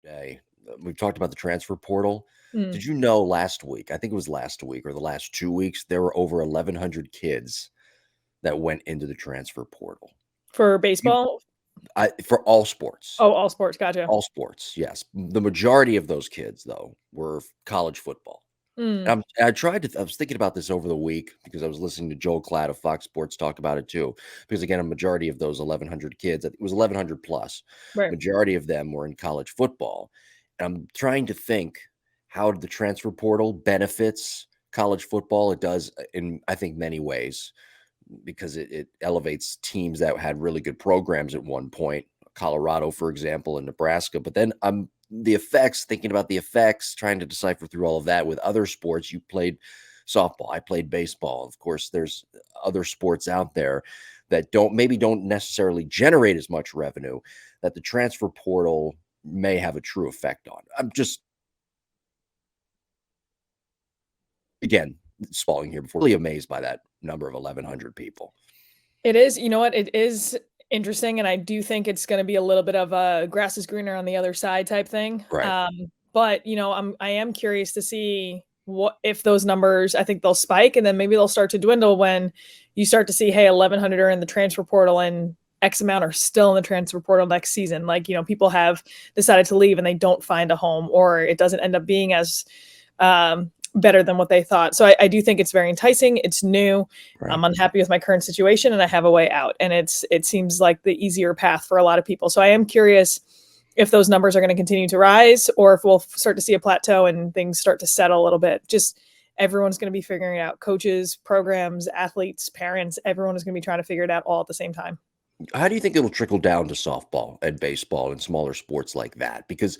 Day. We've talked about the transfer portal. Mm. Did you know last week, I think it was last week or the last 2 weeks, there were over 1,100 kids that went into the transfer portal. For You, baseball? for all sports. Oh, all sports. Gotcha. All sports, yes. The majority of those kids, though, were college football. Mm. I was thinking about this over the week because I was listening to Joel Klatt of Fox Sports talk about it too. Because again, a majority of those 1,100 kids, it was 1,100 plus, Right. majority of them were in college football. And I'm trying to think how the transfer portal benefits college football. It does in, I think, many ways because it elevates teams that had really good programs at one point, Colorado, for example, and Nebraska. But then I'm thinking about the effects, trying to decipher through all of that with other sports. You played softball, I played baseball. Of course, there's other sports out there that don't necessarily generate as much revenue that the transfer portal may have a true effect on. I'm just, again, spalling here before, really amazed by that number of 1,100 people. It is. You know what? It is interesting, and I do think it's going to be a little bit of a grass is greener on the other side type thing. Right. But I am curious to see what if those numbers. I think they'll spike, and then maybe they'll start to dwindle when you start to see, hey, 1,100 are in the transfer portal, and X amount are still in the transfer portal next season. Like, people have decided to leave and they don't find a home, or it doesn't end up being as better than what they thought. So I do think it's very enticing. It's new. Right. I'm unhappy with my current situation and I have a way out. And it seems like the easier path for a lot of people. So I am curious if those numbers are going to continue to rise or if we'll start to see a plateau and things start to settle a little bit. Just everyone's going to be figuring it out. Coaches, programs, athletes, parents, everyone is going to be trying to figure it out all at the same time. How do you think it'll trickle down to softball and baseball and smaller sports like that? Because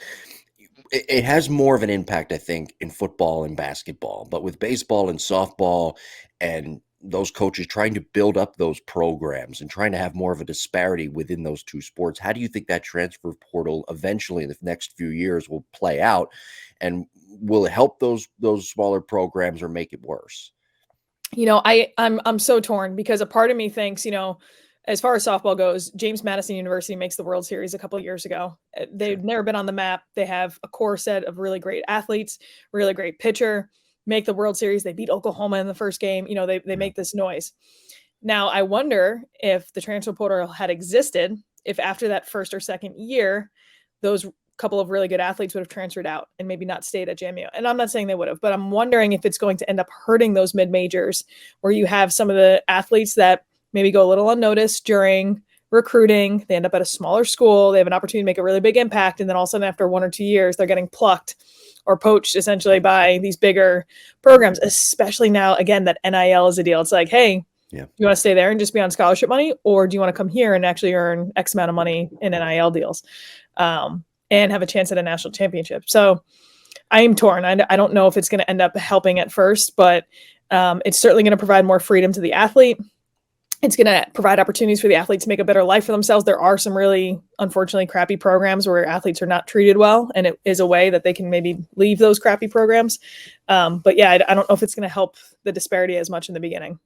it has more of an impact, I think, in football and basketball. But with baseball and softball and those coaches trying to build up those programs and trying to have more of a disparity within those two sports, how do you think that transfer portal eventually in the next few years will play out? And will it help those smaller programs or make it worse? I'm so torn because a part of me thinks, as far as softball goes, James Madison University makes the World Series a couple of years ago. They've never been on the map. They have a core set of really great athletes, really great pitcher, make the World Series. They beat Oklahoma in the first game. They make this noise. Now, I wonder if the transfer portal had existed, if after that first or second year, those couple of really good athletes would have transferred out and maybe not stayed at JMU. And I'm not saying they would have, but I'm wondering if it's going to end up hurting those mid-majors where you have some of the athletes that maybe go a little unnoticed during recruiting. They end up at a smaller school. They have an opportunity to make a really big impact. And then all of a sudden, after 1 or 2 years, they're getting plucked or poached essentially by these bigger programs, especially now, again, that NIL is a deal. It's like, hey, yeah, you want to stay there and just be on scholarship money? Or do you want to come here and actually earn X amount of money in NIL deals and have a chance at a national championship? So I am torn. I don't know if it's going to end up helping at first, but it's certainly going to provide more freedom to the athlete. It's going to provide opportunities for the athletes to make a better life for themselves. There are some really, unfortunately, crappy programs where athletes are not treated well, and it is a way that they can maybe leave those crappy programs. But yeah, I don't know if it's going to help the disparity as much in the beginning.